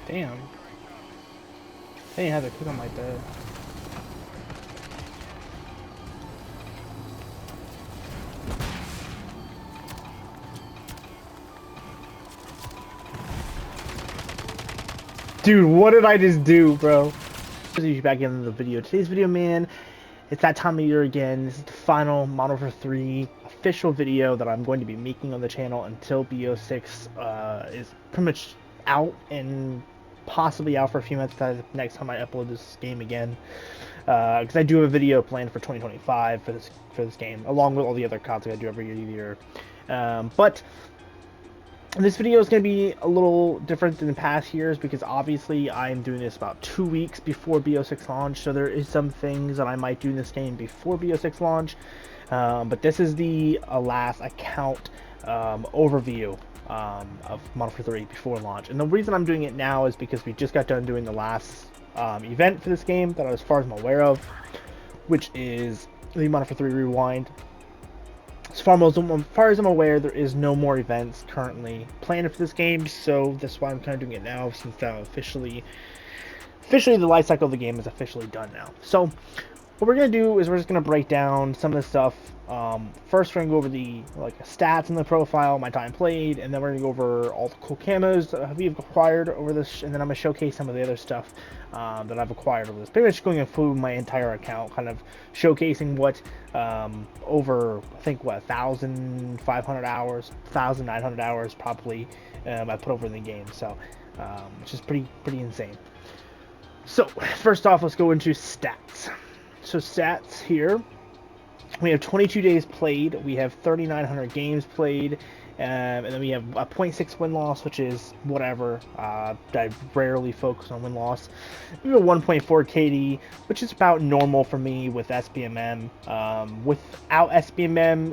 Damn. They didn't have to cook them like that. Dude, what did I just do, bro? Back into the video. Today's video, man, it's that time of year again. This is the final Modern Warfare 3 official video that I'm going to be making on the channel until BO6 is pretty much out and possibly out for a few months next time I upload this game again. Because I do have a video planned for 2025 for this game, along with all the other content I do every year. But this video is going to be a little different than the past years because obviously I'm doing this about 2 weeks before BO6 launch, so there is some things that I might do in this game before BO6 launch. But this is the last account overview of Modern Warfare 3 before launch. And the reason I'm doing it now is because we just got done doing the last event for this game that, as far as I'm aware of, which is the Modern Warfare 3 Rewind. As far as I'm aware, there is no more events currently planned for this game, so that's why I'm kind of doing it now, since officially the life cycle of the game is officially done now. So what we're going to do is we're just going to break down some of the stuff. First, we're going to go over the stats in the profile, my time played, and then we're going to go over all the cool camos that we've acquired over this, and then I'm going to showcase some of the other stuff that I've acquired over this. Pretty much going through my entire account, kind of showcasing what over, I think, 1,500 hours, 1,900 hours probably I put over in the game, so which is pretty insane. So first off, let's go into stats. So stats here, we have 22 days played, we have 3,900 games played, and then we have a 0.6 win-loss, which is whatever. I rarely focus on win-loss. We have a 1.4 KD, which is about normal for me with SBMM. Without SBMM,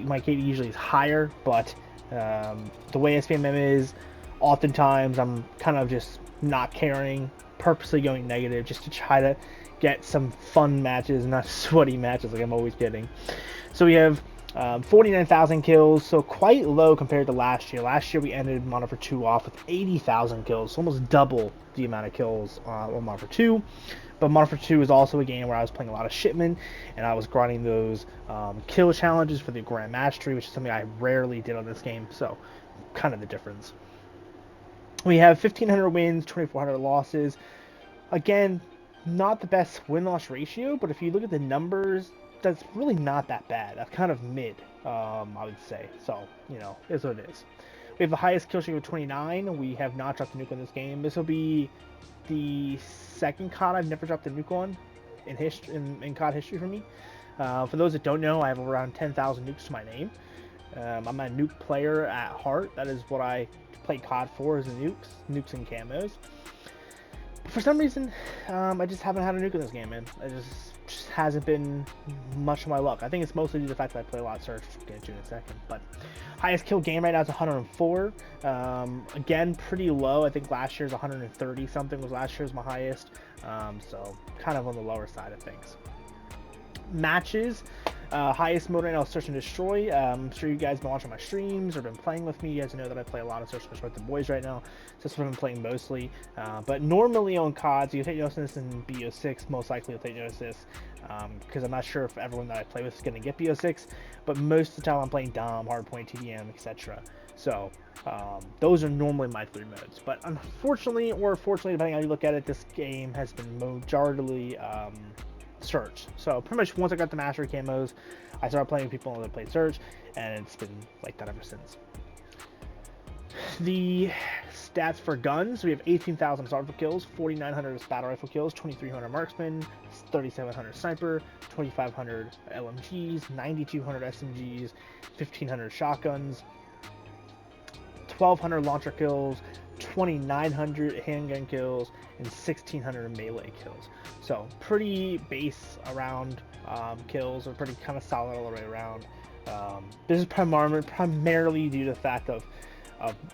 my KD usually is higher, but the way SBMM is, oftentimes I'm kind of just not caring, purposely going negative just to try to get some fun matches, not sweaty matches like I'm always getting. So we have 49,000 kills, so quite low compared to last year. Last year we ended Modern Warfare 2 off with 80,000 kills, so almost double the amount of kills on Modern Warfare 2. But Modern Warfare 2 is also a game where I was playing a lot of shipment, and I was grinding those kill challenges for the Grand Mastery, which is something I rarely did on this game, so kind of the difference. We have 1,500 wins, 2,400 losses. Again, not the best win-loss ratio, but if you look at the numbers, that's really not that bad. That's kind of mid, I would say. So, you know, it is what it is. We have the highest kill streak of 29. We have not dropped a nuke on this game. This will be the second COD I've never dropped a nuke on in COD history for me. For those that don't know, I have around 10,000 nukes to my name. I'm a nuke player at heart. That is what I play COD for, is the nukes and camos. For some reason, I just haven't had a nuke in this game, man. It just hasn't been much of my luck. I think it's mostly due to the fact that I play a lot of Search, which we'll get to in a second. But highest kill game right now is 104. Again, pretty low. I think last year's 130 something was last year's my highest. So kind of on the lower side of things. Matches. Highest mode right now is Search and Destroy. I'm sure you guys have been watching my streams or been playing with me. You guys know that I play a lot of Search and Destroy with the boys right now. So that's what I've been playing mostly. But normally on CODs, you'll take notice of this in BO6. Most likely you'll take notice of this because I'm not sure if everyone that I play with is going to get BO6. But most of the time I'm playing Dom, Hardpoint, TDM, etc. So those are normally my 3 modes. But unfortunately, or fortunately, depending on how you look at it, this game has been majorly Search. So pretty much once I got the mastery camos, I started playing with people that play Search, and it's been like that ever since. The stats for guns, we have 18,000 assault rifle kills, 4,900 battle rifle kills, 2,300 marksman, 3,700 sniper, 2,500 LMGs, 9,200 SMGs, 1,500 shotguns, 1,200 launcher kills, 2,900 handgun kills, and 1,600 melee kills. So pretty base around kills, or pretty kind of solid all the way around. This is primarily due to the fact of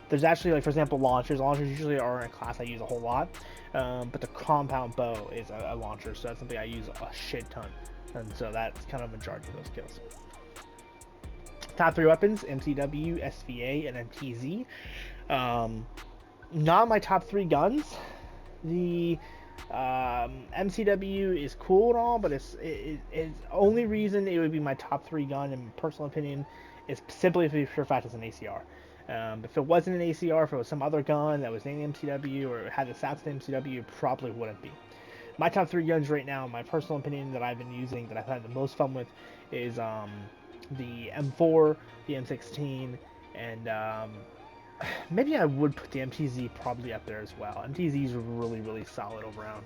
there's actually, like, for example, launchers. Launchers usually are in a class I use a whole lot, but the compound bow is a launcher, so that's something I use a shit ton, and so that's kind of a majority of those kills. Top 3 weapons: MCW, SVA, and MTZ. not my top 3 guns. The MCW is cool and all, but it's only reason it would be my top 3 gun in personal opinion is simply for the pure fact it's an ACR. If it wasn't an ACR, if it was some other gun that was in MCW or had the stats in MCW, it probably wouldn't be. My top 3 guns right now, in my personal opinion, that I've been using, that I've had the most fun with, is the M4, the M16, and maybe I would put the MTZ probably up there as well. MTZ is really, really solid all around.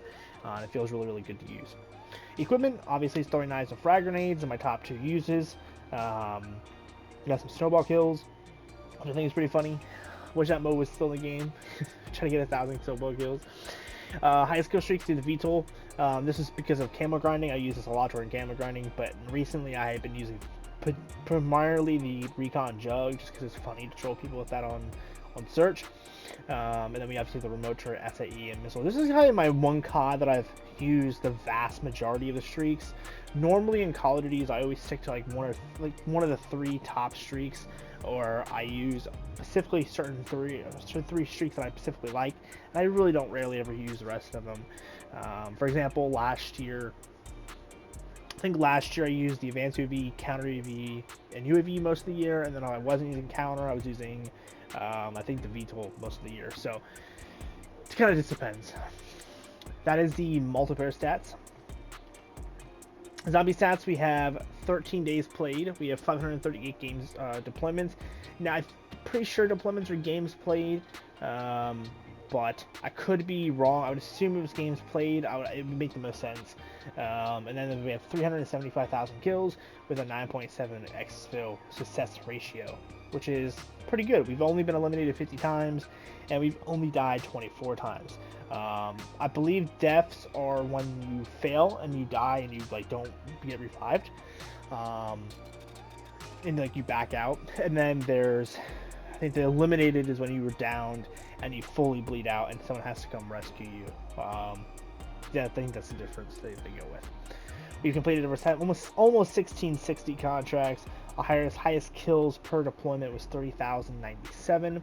It feels really, really good to use. Equipment, obviously throwing knives and frag grenades are my top 2 uses. Got some snowball kills, which I think is pretty funny. Wish that mode was still in the game. Trying to get 1,000 snowball kills. Highest kill streaks through the VTOL. This is because of camo grinding. I use this a lot during camo grinding, but recently I have been using primarily the Recon Jug just because it's funny to troll people with that on search. And then we obviously have the remote turret, SAE, and missile. This is kind of my one COD that I've used the vast majority of the streaks. Normally in Call of Duty, I always stick to like one of the 3 top streaks, or I use specifically certain three streaks that I specifically like, and I really don't rarely ever use the rest of them. For example, last year I used the advanced UAV, counter UAV, and UAV most of the year, and then I wasn't using counter, I was using I think the VTOL most of the year, so it kind of just depends. That is the multiplayer stats. Zombie stats, we have 13 days played, we have 538 games deployments. Now I'm pretty sure deployments are games played, but I could be wrong. I would assume it was games played. It would make the most sense. And then we have 375,000 kills with a 9.7 exfil success ratio, which is pretty good. We've only been eliminated 50 times, and we've only died 24 times. I believe deaths are when you fail and you die and you don't get revived, and you back out. And then there's, I think the eliminated is when you were downed and you fully bleed out and someone has to come rescue you. Yeah, I think that's the difference they go with. We've completed over almost 1660 contracts. Our highest kills per deployment was 30,097.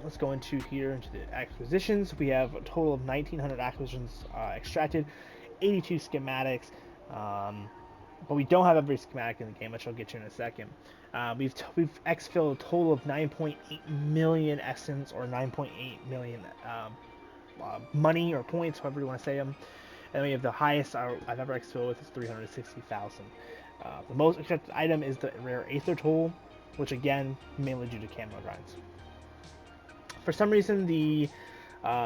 Let's go into the acquisitions. We have a total of 1,900 acquisitions extracted, 82 schematics, but we don't have every schematic in the game, which I'll get you in a second. We've exfilled a total of 9.8 million essence, or 9.8 million money or points, however you want to say them. And we have the highest I've ever exfilled with is 360,000. The most extracted item is the rare Aether tool, which again mainly due to camo grinds. For some reason, the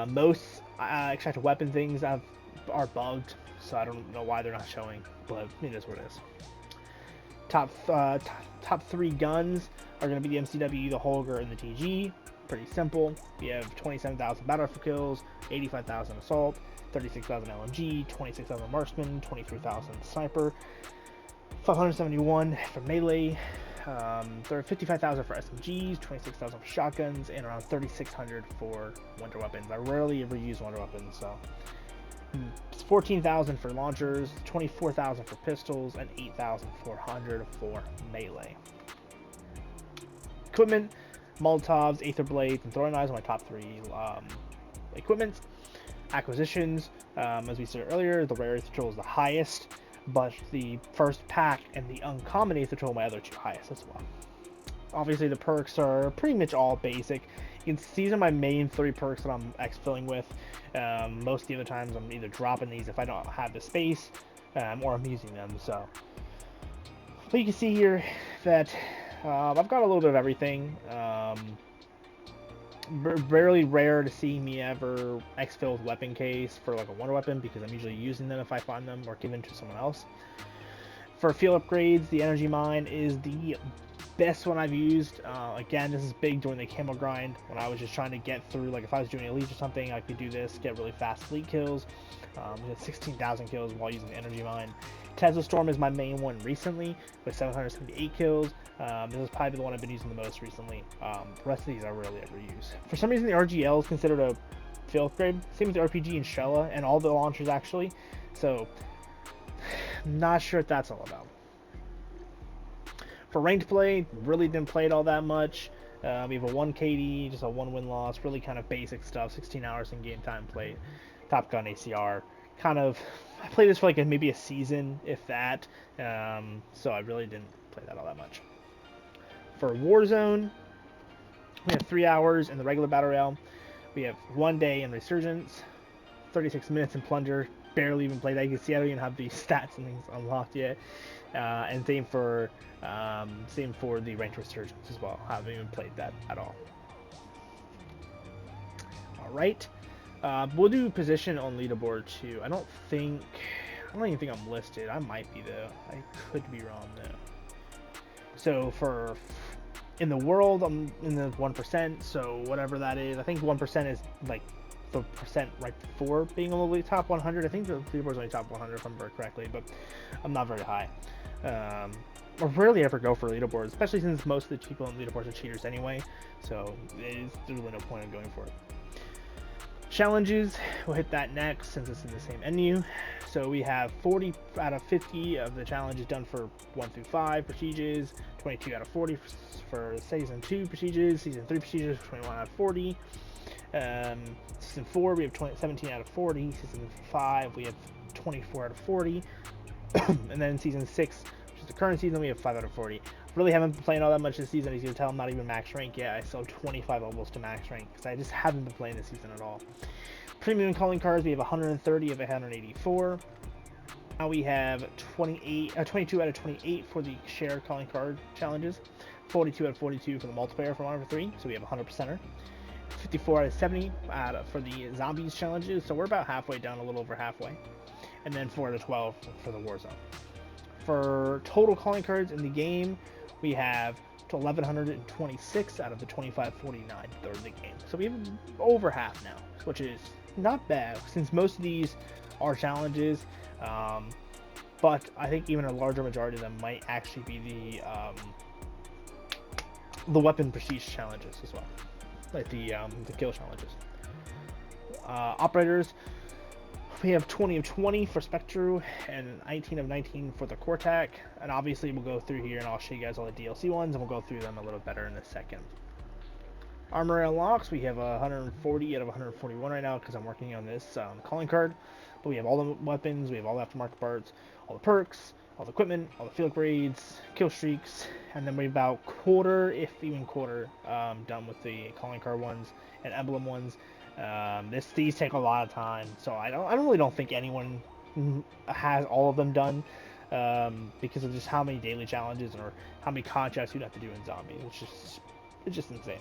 most extracted weapon things are bugged, so I don't know why they're not showing, but it is what it is. Top 3 guns are going to be the MCW, the Holger, and the TG. Pretty simple. We have 27,000 battle rifle kills, 85,000 assault, 36,000 LMG, 26,000 marksman, 23,000 sniper, 571 for melee, 55,000 for SMGs, 26,000 for shotguns, and around 3,600 for wonder weapons. I rarely ever use wonder weapons, so 14,000 for launchers, 24,000 for pistols, and 8,400 for melee. Equipment: Molotovs, Aether blades, and throwing knives are my top 3 equipments. Acquisitions, as we said earlier, the rare Aether tool is the highest, but the first pack and the uncommon Aether tool are my other 2 highest as well. Obviously, the perks are pretty much all basic. You can see these are my main 3 perks that I'm exfilling with. Most of the other times I'm either dropping these if I don't have the space, or I'm using them. So, but you can see here that I've got a little bit of everything. Rarely rare to see me ever exfil with weapon case for like a wonder weapon, because I'm usually using them if I find them or give them to someone else. For field upgrades, the energy mine is the best one I've used. Again, this is big during the camo grind when I was just trying to get through, like if I was doing elite or something, I could do this, get really fast elite kills. We had 16,000 kills while using the energy mine. Tesla Storm is my main one recently with 778 kills. This is probably the one I've been using the most recently. The rest of these I rarely ever use. For some reason, the RGL is considered a field upgrade. Same with the RPG and Shella and all the launchers actually. So, not sure what that's all about. For ranked play, really didn't play it all that much. We have a 1 KD, just a 1 win-loss, really kind of basic stuff, 16 hours in game time played. Top Gun ACR. Kind of, I played this for like maybe a season, if that, so I really didn't play that all that much. For Warzone, we have 3 hours in the regular Battle Royale. We have 1 day in Resurgence, 36 minutes in Plunger. Barely even played that. You can see I don't even have the stats and things unlocked yet. And same for the Ranked Resurgence as well. I haven't even played that at all. All right, we'll do position on leaderboard too. I don't even think I'm listed. I might be though. I could be wrong though. So in the world, I'm in the 1%. So whatever that is, I think 1% is like the percent right before being on the top 100. I think the leaderboard's only top 100 if I remember correctly, but I'm not very high. I rarely ever go for leaderboards, especially since most of the people on leaderboards are cheaters anyway. So there's really no point in going for it. Challenges, we'll hit that next since it's in the same menu. So we have 40 out of 50 of the challenges done for 1 through 5 prestiges, 22 out of 40 for Season 2 prestiges, Season 3 prestiges, 21 out of 40. Season 4 we have 17 out of 40, Season 5 we have 24 out of 40, and then Season 6, which is the current season, we have 5 out of 40. Really haven't been playing all that much this season. As you can tell, I'm not even max rank yet. I still have 25 levels to max rank because I just haven't been playing this season at all. Premium calling cards, we have 130 of 184. Now we have 22 out of 28 for the shared calling card challenges, 42 out of 42 for the multiplayer for Modern Warfare 3, so we have 100%er. 54 out of 70 for the zombies challenges, so we're about halfway down, a little over halfway. And then 4 out of 12 for the Warzone. For total calling cards in the game, we have 1,126 out of the 2,549 third of the game. So we have over half now, which is not bad, since most of these are challenges. But I think even a larger majority of them might actually be the weapon prestige challenges as well, like the kill challenges. Operators, we have 20 of 20 for Spectre and 19 of 19 for the Cortac, and obviously we'll go through here and I'll show you guys all the DLC ones, and we'll go through them a little better in a second. Armor unlocks, we have 140 out of 141 right now because I'm working on this calling card, but we have all the weapons, we have all the aftermarket parts, all the perks, all the equipment, all the field grades, kill streaks, and then we're about quarter, if even quarter, done with the calling card ones and emblem ones. These take a lot of time, so I really don't think anyone has all of them done, because of just how many daily challenges or how many contracts you'd have to do in zombies. It's just insane.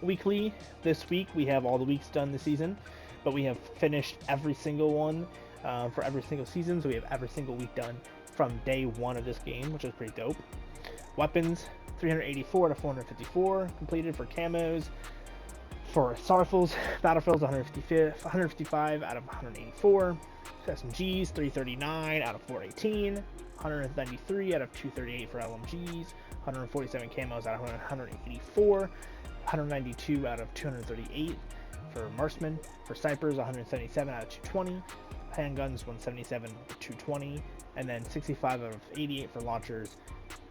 Weekly, this week we have all the weeks done this season, but we have finished every single one for every single season, so we have every single week done from day 1 of this game, which is pretty dope. Weapons, 384 out of 454 completed for camos. For Starfields, Battlefields, 155 out of 184. SMGs, 339 out of 418. 193 out of 238 for LMGs. 147 camos out of 184. 192 out of 238 for Marksmen. For Snipers, 177 out of 220. Handguns, 177 out of 220. And then 65 out of 88 for launchers.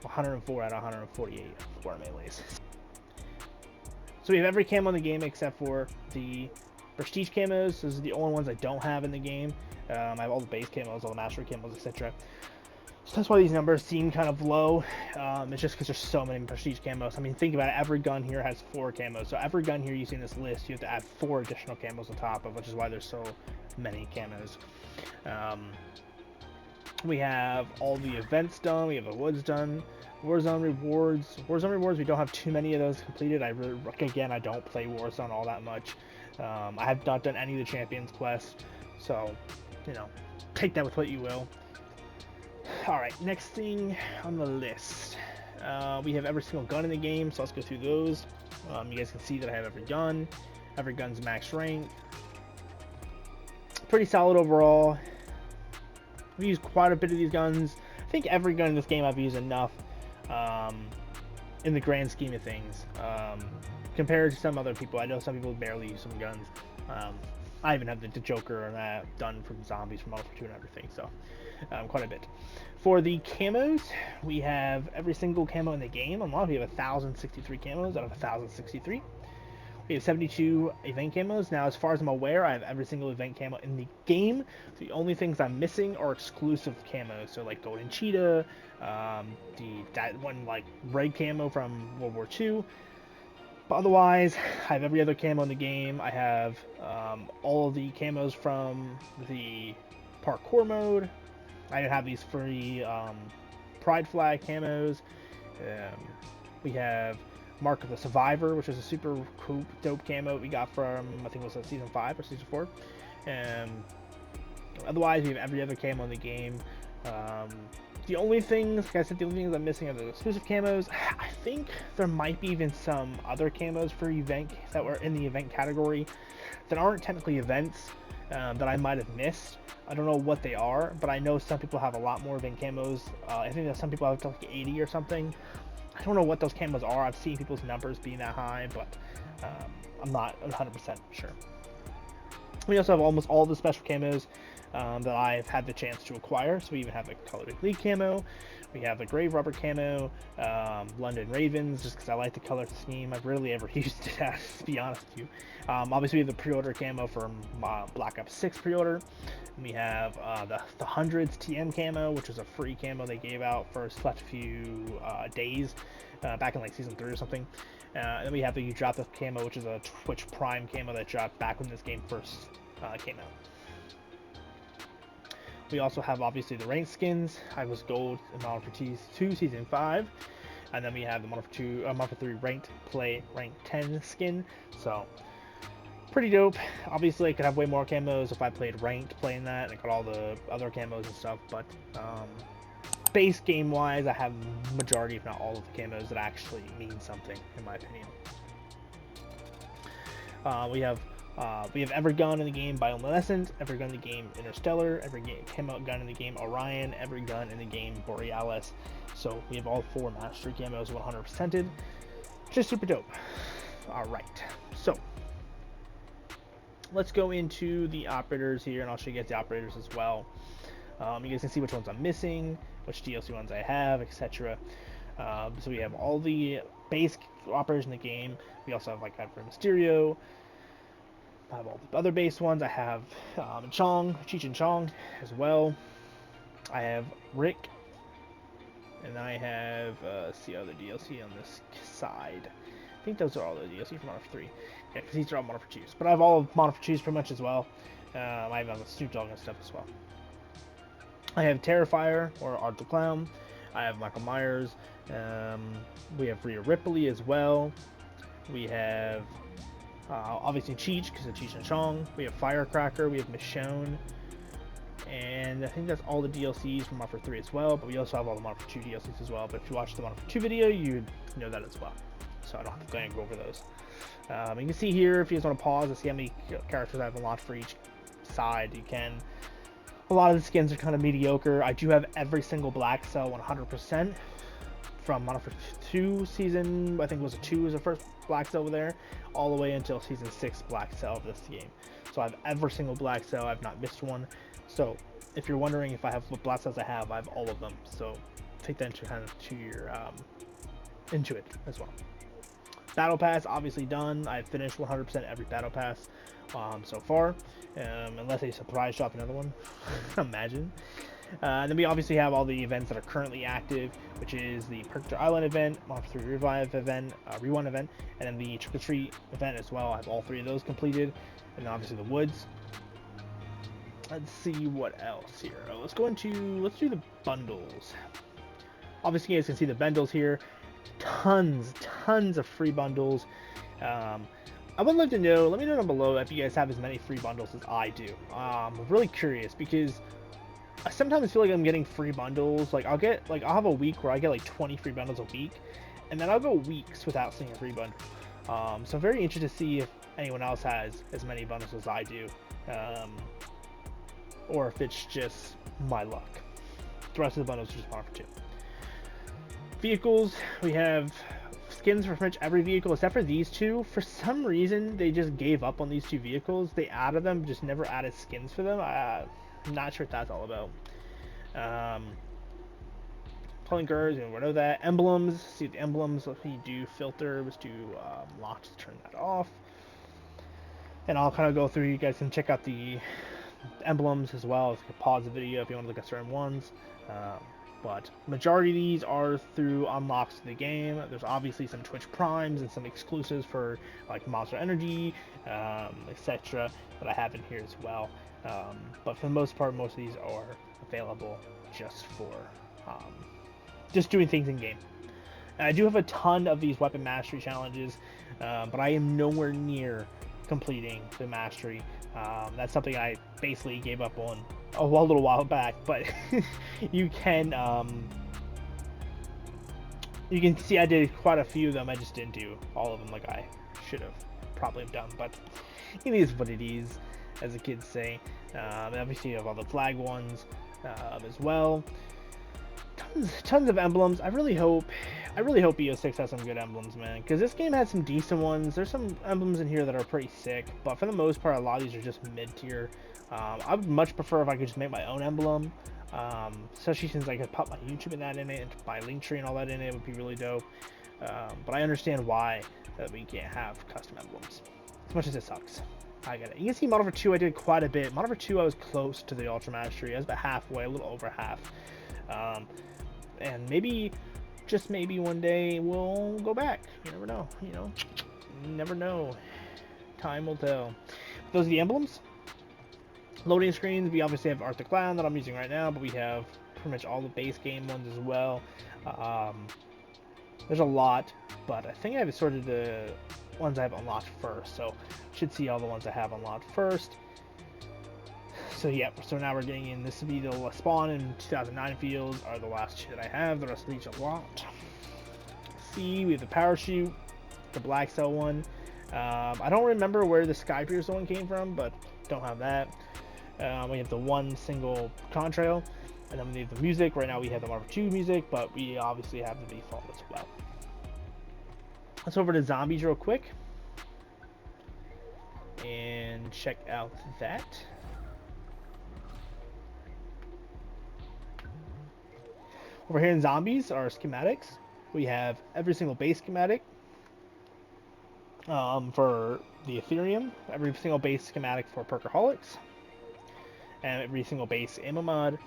104 out of 148 for melees. So we have every camo in the game except for the prestige camos. Those are the only ones I don't have in the game. I have all the base camos, all the mastery camos, etc. So that's why these numbers seem kind of low. It's just because there's so many prestige camos. I mean, think about it. Every gun here has 4 camos. So every gun here you see in this list, you have to add 4 additional camos on top of, which is why there's so many camos. We have all the events done. We have the woods done. Warzone rewards, we don't have too many of those completed. I don't play Warzone all that much. I have not done any of the Champions quests, so, you know, take that with what you will. Alright, next thing on the list. We have every single gun in the game, so let's go through those. You guys can see that I have every gun. Every gun's max rank. Pretty solid overall. I've used quite a bit of these guns. I think every gun in this game I've used enough in the grand scheme of things, compared to some other people. I know some people barely use some guns. I even have the Joker and that done from zombies from Modern Warfare 2 and everything, so quite a bit. For the camos, we have every single camo in the game. Unlocked. We have 1,063 camos out of 1,063. We have 72 event camos. Now, as far as I'm aware, I have every single event camo in the game. The only things I'm missing are exclusive camos. So, like Golden Cheetah, that one like red camo from World War II. But otherwise, I have every other camo in the game. I have all of the camos from the parkour mode. I have these free Pride Flag camos. We have Mark of the Survivor, which is a super cool, dope camo we got from, I think it was Season 5 or Season 4. Otherwise, we have every other camo in the game. The only things, like I said, the only things I'm missing are the exclusive camos. I think there might be even some other camos for event that were in the event category that aren't technically events that I might have missed. I don't know what they are, but I know some people have a lot more event camos. I think that some people have like 80 or something. I don't know what those camos are. I've seen people's numbers being that high, but I'm not 100% sure. We also have almost all the special camos that I've had the chance to acquire. So we even have the Color League camo. We have the Grave Robber camo, London Ravens, just because I like the color scheme. I've rarely ever used it, to be honest with you. Obviously, we have the pre-order camo from Black Ops 6 pre-order. We have the Hundreds TM camo, which is a free camo they gave out for a select few days back in like Season 3 or something. And then we have the You Drop the camo, which is a Twitch Prime camo that dropped back when this game first came out. We also have obviously the ranked skins. I was gold in Modern Warfare 2 Season 5. And then we have the Modern Warfare 3 ranked play rank 10 skin. So pretty dope. Obviously I could have way more camos if I played ranked playing that and I got all the other camos and stuff, but base game wise I have majority if not all of the camos that actually mean something in my opinion. We have every gun in the game Bioluminescent, every gun in the game Interstellar, every camo gun in the game Orion, every gun in the game Borealis. So we have all 4 mastery camos 100%ed. Just super dope. Alright, so let's go into the operators here and I'll show you guys the operators as well. You guys can see which ones I'm missing, which DLC ones I have, etc. So we have all the base operators in the game. We also have like Mysterio. I have all the other base ones. I have Cheech and Chong as well. I have Rick. And I have, let's see other DLC on this side. I think those are all the DLC from Modern Warfare 3. Yeah, because these are all Modern Warfare 2s. But I have all of Modern Warfare 2s pretty much as well. I have the Snoop Dogg and stuff as well. I have Terrifier, or Art the Clown. I have Michael Myers. We have Rhea Ripley as well. We have obviously Cheech, because of Cheech and Chong. We have Firecracker. We have Michonne. And I think that's all the DLCs from Modern Warfare 3 as well. But we also have all the Modern Warfare 2 DLCs as well. But if you watch the Modern Warfare 2 video, you'd know that as well. So I don't have to go over those. You can see here, if you guys want to pause and see how many characters I've unlocked for each side, you can. A lot of the skins are kind of mediocre. I do have every single black cell 100% from Modern Warfare 2 season, I think it was a 2 was the first black cell over there, all the way until season 6 black cell of this game. So I have every single black cell, I've not missed one. So if you're wondering if I have what black cells I have all of them. So take that into kind of to your into it as well. Battle Pass obviously done. I've finished 100% every Battle Pass so far, unless they surprise drop another one. Imagine. And then we obviously have all the events that are currently active, which is the Perkter Island event, Modern Warfare 3 Revive event, Rewind event, and then the Trick or Treat event as well. I have all 3 of those completed, and then obviously the Woods. Let's see what else here. Let's do the bundles. Obviously, you guys can see the bundles here. Tons of free bundles. I would like to know, let me know down below if you guys have as many free bundles as I do. I'm really curious because I sometimes feel like I'm getting free bundles. Like I'll have a week where I get like 20 free bundles a week, and then I'll go weeks without seeing a free bundle. So I'm very interested to see if anyone else has as many bundles as I do, or if it's just my luck. The rest of the bundles are just Modern Warfare 2. Vehicles, we have skins for pretty much every vehicle except for these 2. For some reason, they just gave up on these 2 vehicles. They added them, just never added skins for them. I'm not sure what that's all about. Plinkers, and we know that. Emblems, see the emblems, what you do filters to lock to turn that off. And I'll kind of go through, you guys can check out the emblems as well. You can pause the video if you want to look at certain ones. But majority of these are through unlocks to the game. There's obviously some Twitch Primes and some exclusives for like Monster Energy, etc. that I have in here as well. But for the most part, most of these are available just for just doing things in game. And I do have a ton of these weapon mastery challenges, but I am nowhere near completing the mastery. That's something I basically gave up on a little while back, but you can see I did quite a few of them. I just didn't do all of them like I should have probably have done, but it is what it is, as the kids say. Obviously you have all the flag ones as well. Tons of emblems. I really hope BO6 has some good emblems, man, because this game has some decent ones. There's some emblems in here that are pretty sick, but for the most part, a lot of these are just mid-tier. I would much prefer if I could just make my own emblem, especially since I could pop my YouTube and that in it, and my Linktr.ee and all that in it would be really dope. But I understand why that we can't have custom emblems, as much as it sucks. I get it. You can see Model 2 I did quite a bit. Model 2 I was close to the Ultra Mastery. I was about halfway, a little over half. And maybe, just maybe one day we'll go back. You never know, you know. You never know. Time will tell. Those are the emblems. Loading screens, we obviously have Arctic Clown that I'm using right now, but we have pretty much all the base game ones as well. There's a lot, but I think I've sorted the ones I have unlocked first, so should see all the ones I have unlocked first. So yeah, so now we're getting in. This will be the spawn in 2009 fields are the last two that I have. The rest of these are locked. See, we have the parachute, the black cell one. I don't remember where the Skypiercer one came from, but don't have that. We have the one single contrail, and then we have the music. Right now we have the Marvel 2 music, but we obviously have the default as well. Let's over to zombies real quick and check out that. Over here in zombies are schematics. We have every single base schematic for the Ethereum, every single base schematic for Perkaholics, and every single base ammo mod.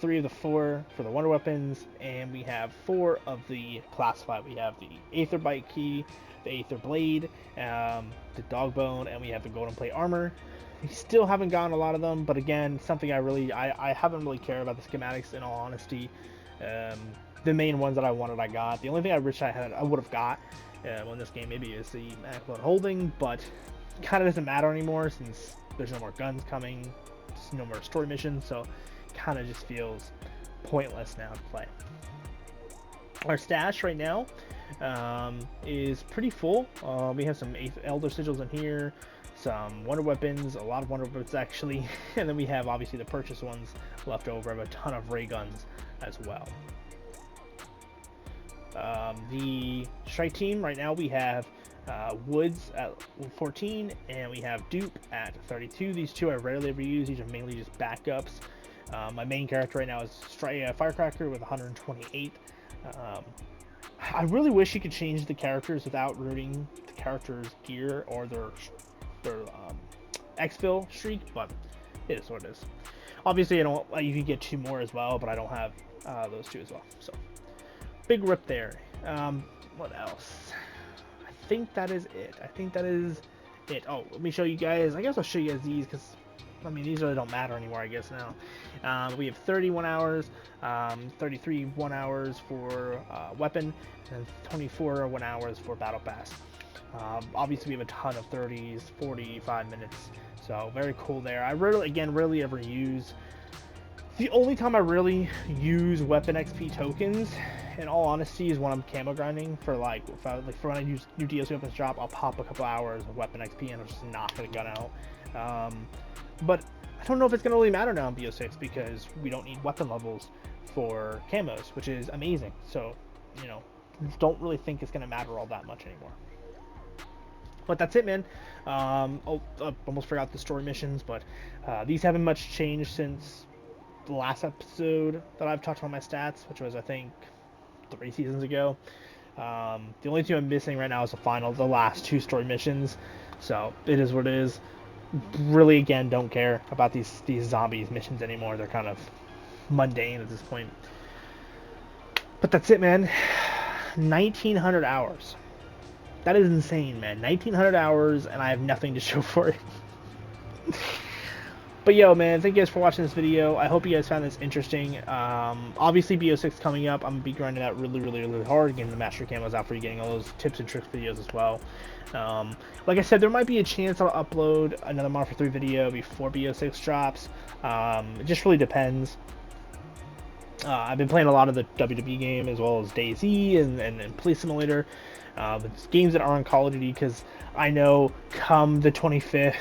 3 of the 4 for the wonder weapons, and we have 4 of the classified. We have the Aether Bite Key, the Aether Blade, the Dog Bone, and we have the Golden Plate Armor. We still haven't gotten a lot of them, but again, something I haven't really cared about the schematics, in all honesty. The main ones that I wanted, I got. The only thing I wish I would have got on this game maybe is the Magload Holding, but kind of doesn't matter anymore since there's no more guns coming, just no more story missions, so kind of just feels pointless now to play. Our stash right now is pretty full. We have some Elder Sigils in here, some wonder weapons, a lot of wonder weapons actually, and then we have obviously the purchase ones left over. I have a ton of ray guns as well. The strike team right now we have Woods at 14, and we have Dupe at 32. These two I rarely ever use. These are mainly just backups. My main character right now is Firecracker with 128. I really wish you could change the characters without ruining the character's gear or their exfil streak, but it is what it is. Obviously, you can get 2 more as well, but I don't have those 2 as well. So big rip there. What else? I think that is it. Oh, let me show you guys. I guess I'll show you guys these because I mean, these really don't matter anymore, I guess, now. We have 31 hours, 33 1 hours for weapon, and 24 1 hours for battle pass. Obviously, we have a ton of 30s, 45 minutes, so very cool there. I rarely ever use. The only time I really use weapon XP tokens, in all honesty, is when I'm camo grinding for for when I use new DLC weapons drop. I'll pop a couple hours of weapon XP and I'll just knock the gun out. But I don't know if it's going to really matter now in BO6 because we don't need weapon levels for camos, which is amazing. So, you know, don't really think it's going to matter all that much anymore. But that's it, man. I almost forgot the story missions, but these haven't much changed since the last episode that I've talked about my stats, which was I think 3 seasons ago. The only two I'm missing right now is the last 2 story missions. So it is what it is. Really, again, don't care about these zombies missions anymore. They're kind of mundane at this point. But that's it, man. 1,900 hours. That is insane, man. 1,900 hours, and I have nothing to show for it. But yo, man, thank you guys for watching this video. I hope you guys found this interesting. Obviously, Bo6 coming up. I'm going to be grinding out really hard, getting the master camos out for you, getting all those tips and tricks videos as well. Like I said, there might be a chance I'll upload another Modern Warfare 3 video before Bo6 drops. It just really depends. I've been playing a lot of the WWE game as well as DayZ and Police Simulator. It's games that aren't Call of Duty, because I know come the 25th,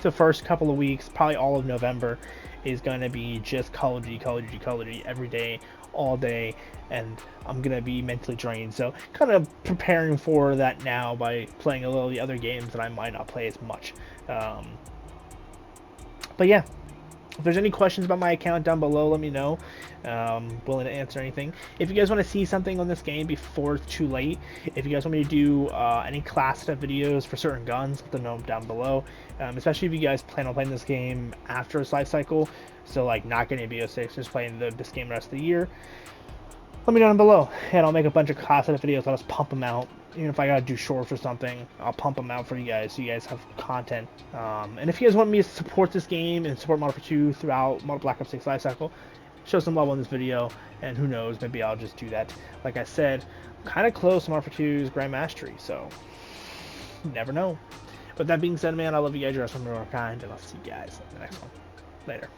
the first couple of weeks, probably all of November, is going to be just Call of Duty every day, all day, and I'm going to be mentally drained. So kind of preparing for that now by playing a little of the other games that I might not play as much. But yeah. If there's any questions about my account down below, let me know. Willing to answer anything. If you guys want to see something on this game before it's too late, if you guys want me to do any class stuff videos for certain guns, let them know down below. Especially if you guys plan on playing this game after its life cycle, so like not getting a Bo6, just playing this game the rest of the year. Let me know down below, and I'll make a bunch of class stuff videos. I'll just pump them out. Even if I gotta do shorts or something, I'll pump them out for you guys so you guys have content. And if you guys want me to support this game and support Modern Warfare 2 throughout Modern Black Ops 6 lifecycle, show some love on this video, and who knows, maybe I'll just do that. Like I said, I'm kind of close to Modern Warfare 2's Grand Mastery, so you never know. With that being said, man, I love you guys. You're awesome, you're kind, and I'll see you guys in the next one. Later.